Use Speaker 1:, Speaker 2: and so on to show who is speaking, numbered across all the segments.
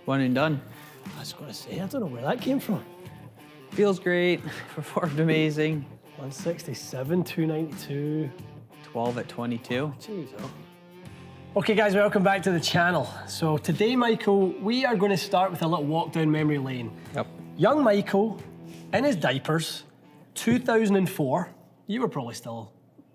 Speaker 1: One and done.
Speaker 2: I was going to say, I don't know where that came from.
Speaker 1: Feels great, performed amazing.
Speaker 2: 167, 292.
Speaker 1: 12 at 22.
Speaker 2: Jeez, oh. Okay guys, welcome back to the channel. So today, Michael, we are going to start with a little walk down memory lane.
Speaker 1: Yep.
Speaker 2: Young Michael, in his diapers, 2004. You were probably still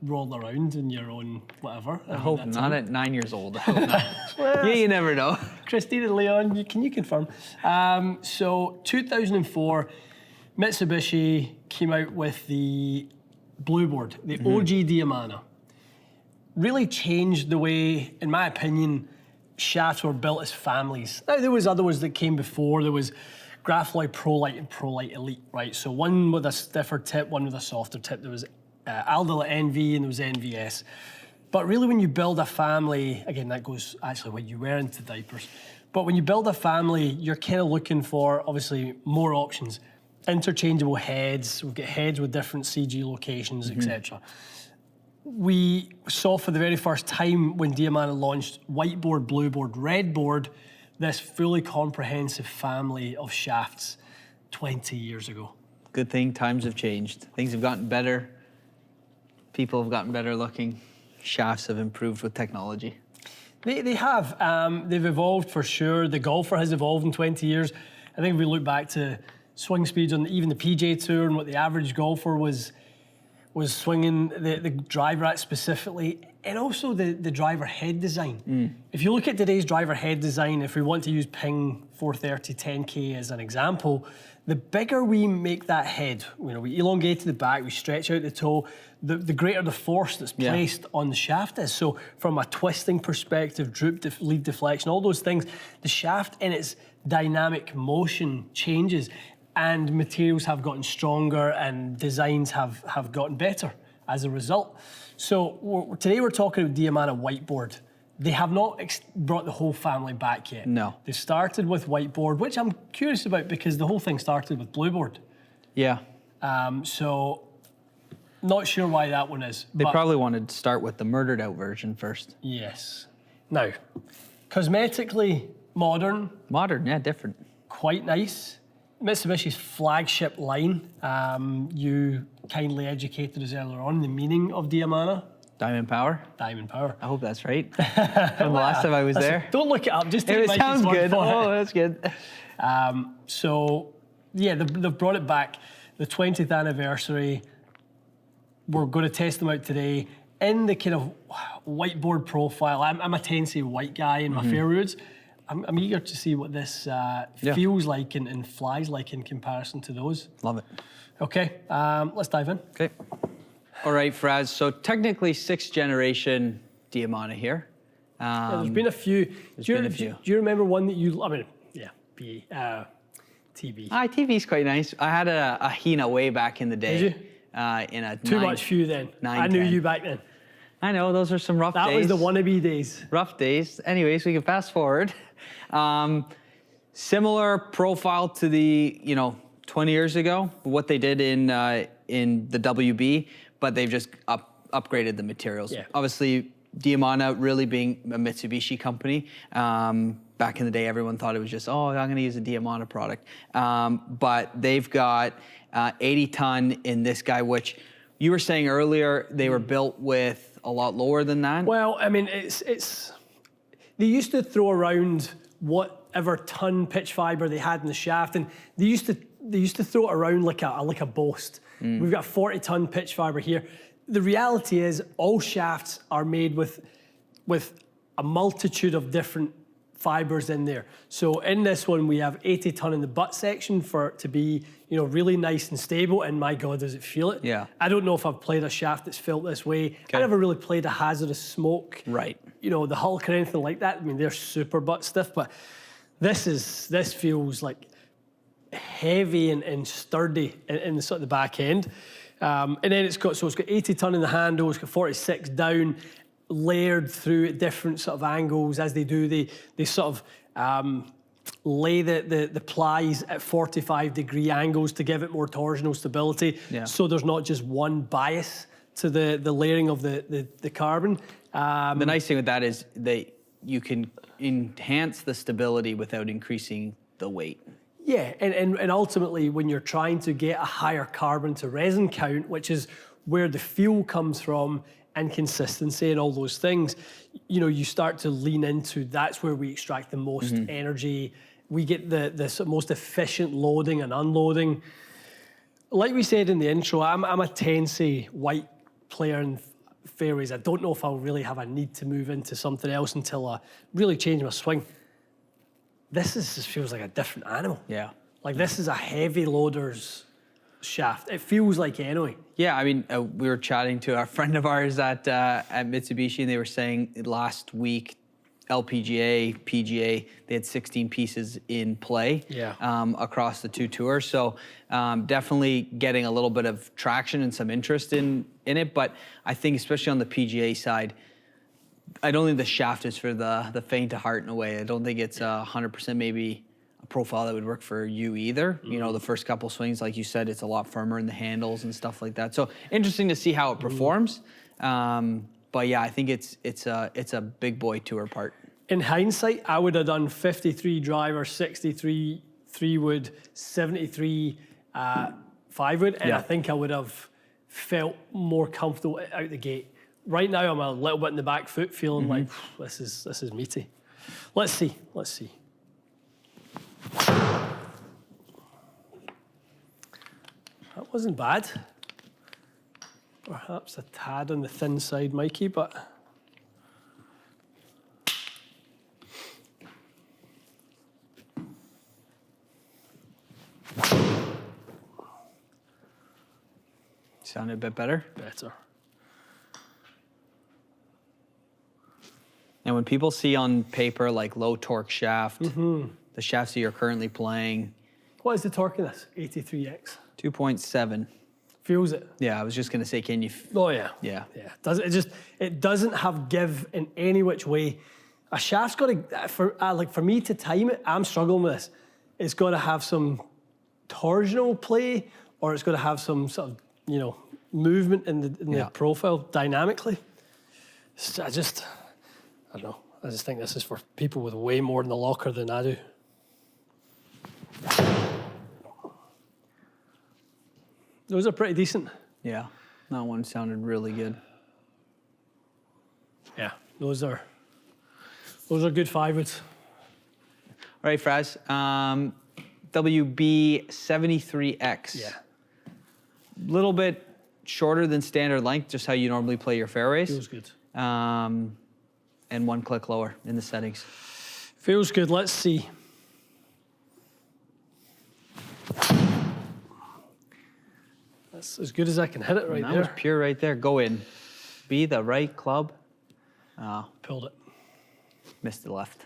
Speaker 2: rolling around in your own whatever.
Speaker 1: I hope not at 9 years old. I hope not. Yeah, you never know.
Speaker 2: Christine and Leon, can you confirm? So 2004, Mitsubishi came out with the Blue Board, the OG Diamana. Really changed the way, in my opinion, shafts were built as families. Now, there was other ones that came before. There was Grafloy ProLite and ProLite Elite, right? So one with a stiffer tip, one with a softer tip. There was Aldila NV and there was NVS. But really when you build a family, again, that goes actually when you were into diapers, but when you build a family, you're kind of looking for, obviously, more options. Interchangeable heads, we've got heads with different CG locations, etc. We saw for the very first time when Diamana launched whiteboard, blue board, red board, this fully comprehensive family of shafts 20 years ago.
Speaker 1: Good thing times have changed. Things have gotten better. People have gotten better looking. Shafts have improved with technology.
Speaker 2: They have. They've evolved for sure. The golfer has evolved in 20 years. I think if we look back to swing speeds on even the PJ Tour and what the average golfer was swinging the driver at specifically, and also the driver head design. If you look at today's driver head design, if we want to use Ping 430 10K as an example, the bigger we make that head, we elongate the back, we stretch out the toe, the greater the force that's placed on the shaft is. So from a twisting perspective, droop, lead deflection, all those things, the shaft in its dynamic motion changes. And materials have gotten stronger and designs have gotten better as a result. So today we're talking about Diamana whiteboard. They have not brought the whole family back yet.
Speaker 1: No.
Speaker 2: They started with whiteboard, which I'm curious about because the whole thing started with blue board.
Speaker 1: Yeah.
Speaker 2: So not sure why that one is.
Speaker 1: They probably wanted to start with the murdered out version first.
Speaker 2: Yes. Now, cosmetically modern.
Speaker 1: Modern, yeah, different.
Speaker 2: Quite nice. Mitsubishi's flagship line, you kindly educated us earlier on the meaning of Diamana.
Speaker 1: Diamond Power?
Speaker 2: Diamond Power.
Speaker 1: I hope that's right. From the last time I was there.
Speaker 2: Don't look it up, just take
Speaker 1: it sounds good. Oh, that's good.
Speaker 2: So, yeah, they've brought it back. The 20th anniversary, we're going to test them out today in the kind of whiteboard profile. I'm a Tensei white guy in my Fairwoods. I'm eager to see what this feels like and flies like in comparison to those.
Speaker 1: Love it.
Speaker 2: Okay, let's dive in.
Speaker 1: Okay. All right, Fraz. So technically 6th generation Diamana here.
Speaker 2: There's been a few. Do you remember one that you, TB.
Speaker 1: TV's quite nice. I had a Hina way back in the day.
Speaker 2: Did you?
Speaker 1: In a
Speaker 2: Too much few then.
Speaker 1: 9,
Speaker 2: I knew
Speaker 1: 10.
Speaker 2: you back then.
Speaker 1: I know, those are some rough days.
Speaker 2: That was the wannabe days.
Speaker 1: Rough days. Anyways, we can fast forward. Similar profile to the, 20 years ago, what they did in the WB, but they've just upgraded the materials.
Speaker 2: Yeah.
Speaker 1: Obviously, Diamana really being a Mitsubishi company. Back in the day, everyone thought it was just, I'm going to use a Diamana product. But they've got 80 ton in this guy, which you were saying earlier, they were built with a lot lower than that.
Speaker 2: Well, I mean, it's they used to throw around whatever ton pitch fiber they had in the shaft, and they used to throw it around like a boast. We've got 40 ton pitch fiber here. The reality is, all shafts are made with a multitude of different fibers in there. So in this one, we have 80 ton in the butt section for it to be, really nice and stable. And my God, does it feel it?
Speaker 1: Yeah.
Speaker 2: I don't know if I've played a shaft that's felt this way. I never really played a hazardous smoke.
Speaker 1: Right.
Speaker 2: The Hulk or anything like that. I mean, they're super butt stiff, but this feels like heavy and sturdy in the sort of the back end. And then it's got 80 ton in the handle, it's got 46 down, layered through at different sort of angles. As they do, they sort of lay the plies at 45-degree angles to give it more torsional stability.
Speaker 1: Yeah.
Speaker 2: So there's not just one bias to the layering of the carbon.
Speaker 1: The nice thing with that is you can enhance the stability without increasing the weight.
Speaker 2: Yeah, and ultimately, when you're trying to get a higher carbon to resin count, which is where the feel comes from, and consistency and all those things, you know, you start to lean into that's where we extract the most energy. We get the most efficient loading and unloading. Like we said in the intro, I'm a Tensei white player in fairways. I don't know if I'll really have a need to move into something else until I really change my swing. Just feels like a different animal.
Speaker 1: Yeah.
Speaker 2: Like this is a heavy loader's shaft. It feels like anyway.
Speaker 1: Yeah, I mean, we were chatting to a friend of ours at Mitsubishi, and they were saying last week, LPGA, PGA, they had 16 pieces in play across the two tours. So definitely getting a little bit of traction and some interest in it. But I think especially on the PGA side, I don't think the shaft is for the faint of heart in a way. I don't think it's 100% maybe a profile that would work for you either. You know, the first couple swings, like you said, it's a lot firmer in the handles and stuff like that. So interesting to see how it performs. But yeah, I think it's a big boy tour part.
Speaker 2: In hindsight, I would have done 53 driver, 63 3-wood, 73 5-wood, and I think I would have felt more comfortable out the gate. Right now, I'm a little bit in the back foot, feeling like this is meaty. Let's see. That wasn't bad. Perhaps a tad on the thin side, Mikey, but
Speaker 1: Sounded a bit better.
Speaker 2: better.
Speaker 1: And when people see on paper like low torque shaft, the shafts that you're currently playing,
Speaker 2: What is the torque in this? 83X.
Speaker 1: 2.7.
Speaker 2: Feels it.
Speaker 1: Yeah, I was just gonna say, can you?
Speaker 2: Oh yeah.
Speaker 1: Yeah.
Speaker 2: It doesn't have give in any which way. A shaft's got to for me to time it. I'm struggling with this. It's got to have some torsional play, or it's got to have some sort of movement in the profile dynamically. I don't know. I just think this is for people with way more in the locker than I do. Those are pretty decent.
Speaker 1: Yeah, that one sounded really good.
Speaker 2: Yeah, those are good 5-woods.
Speaker 1: All right, Fraz. WB 73X.
Speaker 2: Yeah.
Speaker 1: Little bit shorter than standard length, just how you normally play your fairways.
Speaker 2: Feels good.
Speaker 1: And one click lower in the settings.
Speaker 2: Feels good. Let's see. That's as good as I can hit it right
Speaker 1: that
Speaker 2: there.
Speaker 1: was pure right there. Go in. Be the right club.
Speaker 2: Pulled it.
Speaker 1: Missed the left.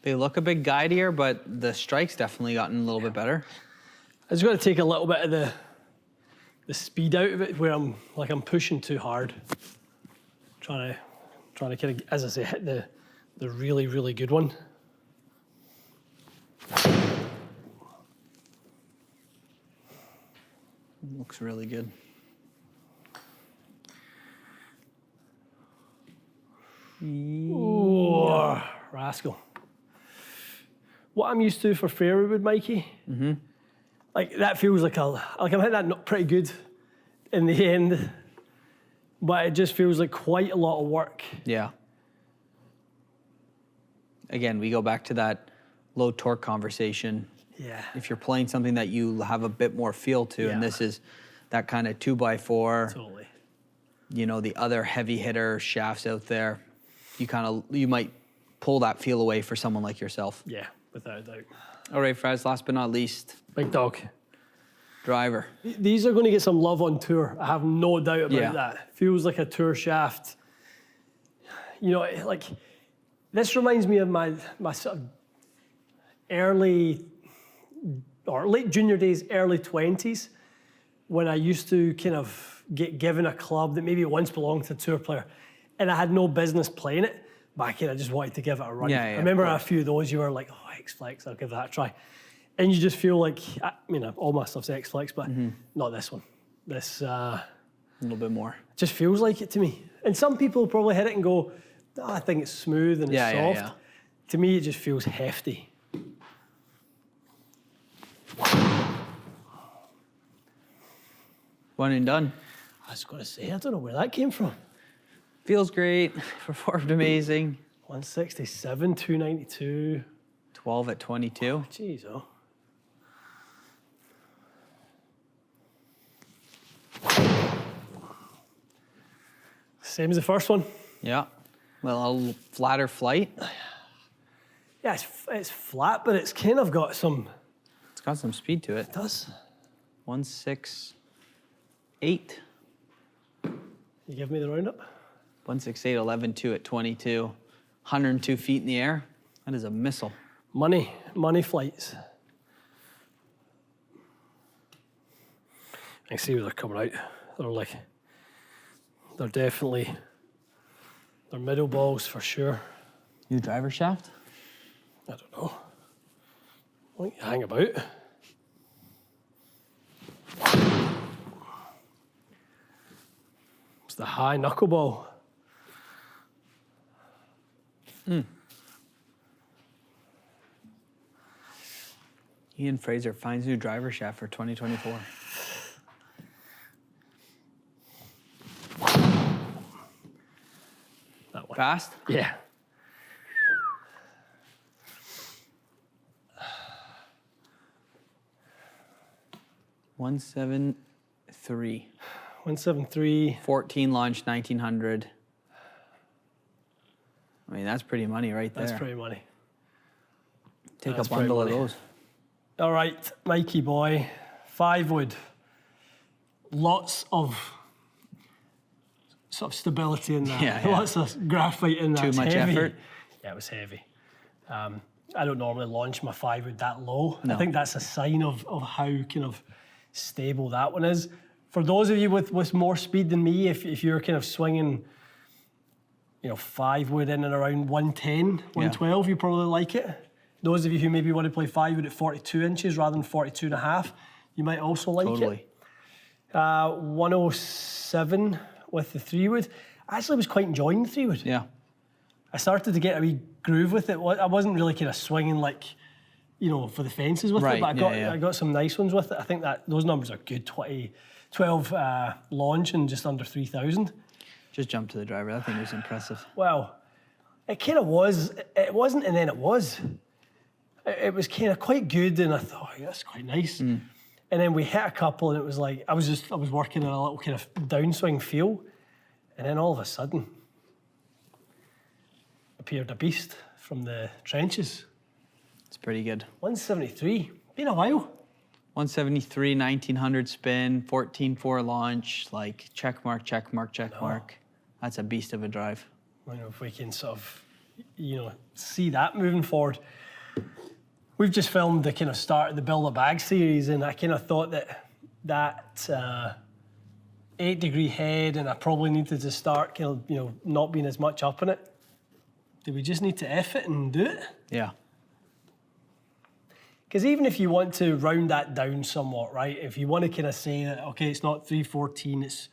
Speaker 1: They look a bit guidier, but the strike's definitely gotten a little bit better.
Speaker 2: I just got to take a little bit of the speed out of it, where I'm pushing too hard. Trying to kind of, as I say, hit the really, really good one.
Speaker 1: Looks really good.
Speaker 2: Oh, rascal. What I'm used to for fairway wood, Mikey, like that feels like I'm hitting that pretty good in the end, but it just feels like quite a lot of work.
Speaker 1: Yeah. Again, we go back to that low torque conversation.
Speaker 2: Yeah.
Speaker 1: If you're playing something that you have a bit more feel to, and this is that kind of 2x4,
Speaker 2: Totally.
Speaker 1: The other heavy hitter shafts out there, you might pull that feel away for someone like yourself.
Speaker 2: Yeah, without a doubt.
Speaker 1: All right, Fraz, last but not least,
Speaker 2: Big dog.
Speaker 1: driver.
Speaker 2: These are going to get some love on tour. I have no doubt about that. Feels like a tour shaft. Like this reminds me of my sort of early or late junior days, early 20s, when I used to kind of get given a club that maybe once belonged to a tour player, and I had no business playing it, back in. I just wanted to give it a run.
Speaker 1: Yeah,
Speaker 2: I
Speaker 1: yeah,
Speaker 2: remember
Speaker 1: of
Speaker 2: a
Speaker 1: course.
Speaker 2: few of those you were like, oh, X-Flex, I'll give that a try. And you just feel like, I mean, all my stuff's X-Flex, but not this one. This
Speaker 1: A little bit more.
Speaker 2: just feels like it to me. And some people probably hit it and go, oh, I think it's smooth and it's
Speaker 1: Yeah,
Speaker 2: soft.
Speaker 1: yeah.
Speaker 2: To me, it just feels hefty.
Speaker 1: One and done.
Speaker 2: I was going to say, I don't know where that came from.
Speaker 1: Feels great. Performed amazing.
Speaker 2: 167, 292.
Speaker 1: 12 at 22.
Speaker 2: Jeez, oh. Same as the first one.
Speaker 1: Yeah. Well, a flatter flight.
Speaker 2: Yeah, it's flat, but it's kind of got some...
Speaker 1: It's got some speed to it.
Speaker 2: It does.
Speaker 1: 168.
Speaker 2: You give me the roundup?
Speaker 1: 168, 11.2 at 22. 102 feet in the air. That is a missile.
Speaker 2: Money flights. I can see where they're coming out. They're definitely, they're middle balls for sure.
Speaker 1: New driver shaft?
Speaker 2: I don't know. I think you hang about. It's the high knuckleball.
Speaker 1: Ian Fraser finds new driver shaft for 2024.
Speaker 2: That one.
Speaker 1: Fast?
Speaker 2: Yeah.
Speaker 1: One seven three.
Speaker 2: 173.
Speaker 1: 14 launch 1900. I mean, that's pretty money right there.
Speaker 2: That's pretty money.
Speaker 1: Take
Speaker 2: that's
Speaker 1: a bundle
Speaker 2: pretty
Speaker 1: of
Speaker 2: money.
Speaker 1: those.
Speaker 2: All right, Mikey boy, 5 wood. Lots of sort of stability in that.
Speaker 1: Yeah, yeah.
Speaker 2: Lots of graphite in that.
Speaker 1: Too much
Speaker 2: heavy.
Speaker 1: effort?
Speaker 2: Yeah, it was heavy. I don't normally launch my 5 wood that low.
Speaker 1: No.
Speaker 2: I think that's a sign of how kind of stable that one is. For those of you with more speed than me, if you're kind of swinging, 5 wood in and around 110, 112, you probably like it. Those of you who maybe want to play 5 wood at 42 inches rather than 42 and a half, you might also like
Speaker 1: Totally.
Speaker 2: it. 107 with the 3 wood. I actually was quite enjoying the 3 wood.
Speaker 1: Yeah.
Speaker 2: I started to get a wee groove with it. I wasn't really kind of swinging like, for the fences with it,
Speaker 1: Right,
Speaker 2: but
Speaker 1: yeah.
Speaker 2: I got some nice ones with it. I think that those numbers are good. 12 launch and just under 3,000.
Speaker 1: Just jump to the driver. That thing was impressive.
Speaker 2: Well, it kind of was. It wasn't, and then it was. It was kind of quite good, and I thought, yeah, that's quite nice. And then we hit a couple, and it was like I was working on a little kind of downswing feel, and then all of a sudden appeared a beast from the trenches.
Speaker 1: It's pretty good.
Speaker 2: 173. Been a while.
Speaker 1: 173, 1900 spin, 14.4 launch, like check mark, check mark, check mark. That's a beast of a drive.
Speaker 2: I don't know if we can sort of, see that moving forward. We've just filmed the kind of start of the Build a Bag series, and I kind of thought that 8-degree head, and I probably needed to start kind of, not being as much up in it. Do we just need to F it and do it?
Speaker 1: Yeah.
Speaker 2: Because even if you want to round that down somewhat, right? If you want to kind of say that, okay, it's not 314, it's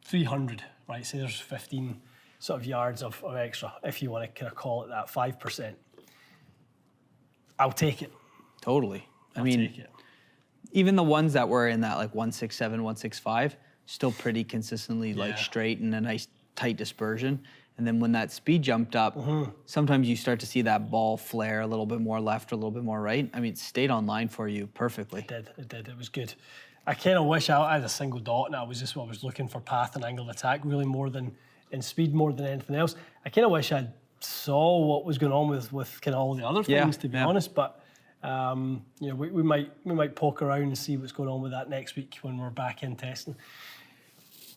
Speaker 2: 300, right? Say there's 15 sort of yards of extra, if you want to kind of call it that, 5%. I'll take it.
Speaker 1: Totally.
Speaker 2: I'll take it.
Speaker 1: Even the ones that were in that like 167, 165, still pretty consistently like straight and a nice tight dispersion. And then when that speed jumped up, sometimes you start to see that ball flare a little bit more left or a little bit more right. I mean, it stayed on line for you perfectly.
Speaker 2: It did. It was good. I kind of wish I had a single dot, and I was looking for path and angle of attack really more than in speed more than anything else. I kind of wish I saw what was going on with kind of all the other things, to be honest. But we might poke around and see what's going on with that next week when we're back in testing.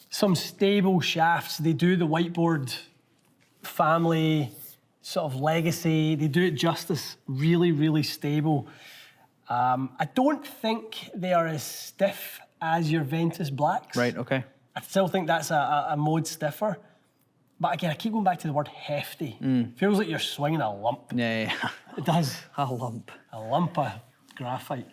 Speaker 2: Some stable shafts. They do the WHITEBOARD family sort of legacy. They do it justice. Really, really stable. I don't think they are as stiff as your Ventus Blacks.
Speaker 1: Right, okay.
Speaker 2: I still think that's a mode stiffer. But again, I keep going back to the word hefty. Feels like you're swinging a lump.
Speaker 1: Yeah.
Speaker 2: It does.
Speaker 1: A lump.
Speaker 2: A lump of graphite.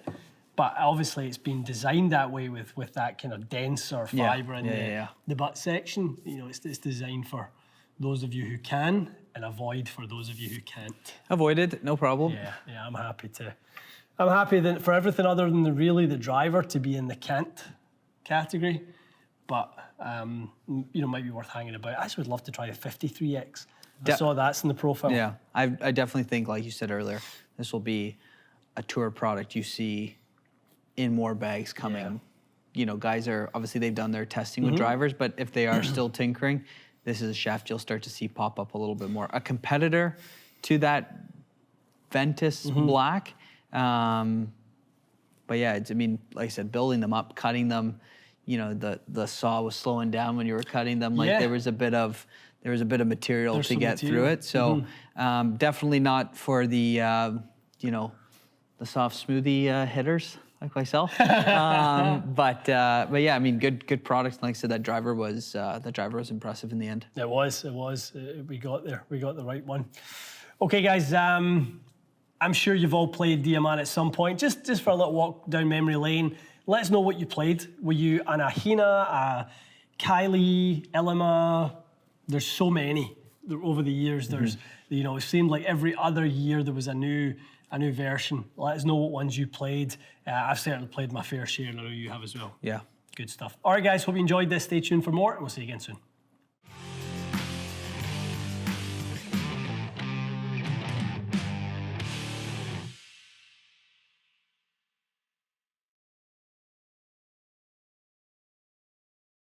Speaker 2: But obviously it's been designed that way with that kind of denser fibre in the butt section. You know, it's designed for those of you who can and avoid for those of you who can't.
Speaker 1: Avoided, no problem.
Speaker 2: Yeah, I'm happy that for everything other than the driver to be in the can't category. But, you know, might be worth hanging about. I actually would love to try the 53X. I saw that's in the profile.
Speaker 1: Yeah, I definitely think, like you said earlier, this will be a tour product you see in more bags coming. You know, guys are, obviously they've done their testing with drivers, but if they are still tinkering, this is a shaft you'll start to see pop up a little bit more. A competitor to that Ventus Black. But yeah, I mean, like I said, building them up, cutting them, you know, the saw was slowing down when you were cutting them. Like there was a bit of material to get through it. So definitely not for the, you know, the soft smoothie hitters like myself. But yeah, I mean, good products. Like I said, that driver was impressive in the end.
Speaker 2: It was. We got there. We got the right one. Okay, guys. I'm sure you've all played Diamana at some point. Just for a little walk down memory lane. Let us know what you played. Were you an Ahina, a Kylie, Elima? There's so many over the years. There's, you know, it seemed like every other year there was a new version. Let us know what ones you played. I've certainly played my fair share, and I know you have as well.
Speaker 1: Yeah.
Speaker 2: Good stuff. All right, guys. Hope you enjoyed this. Stay tuned for more, and we'll see you again soon.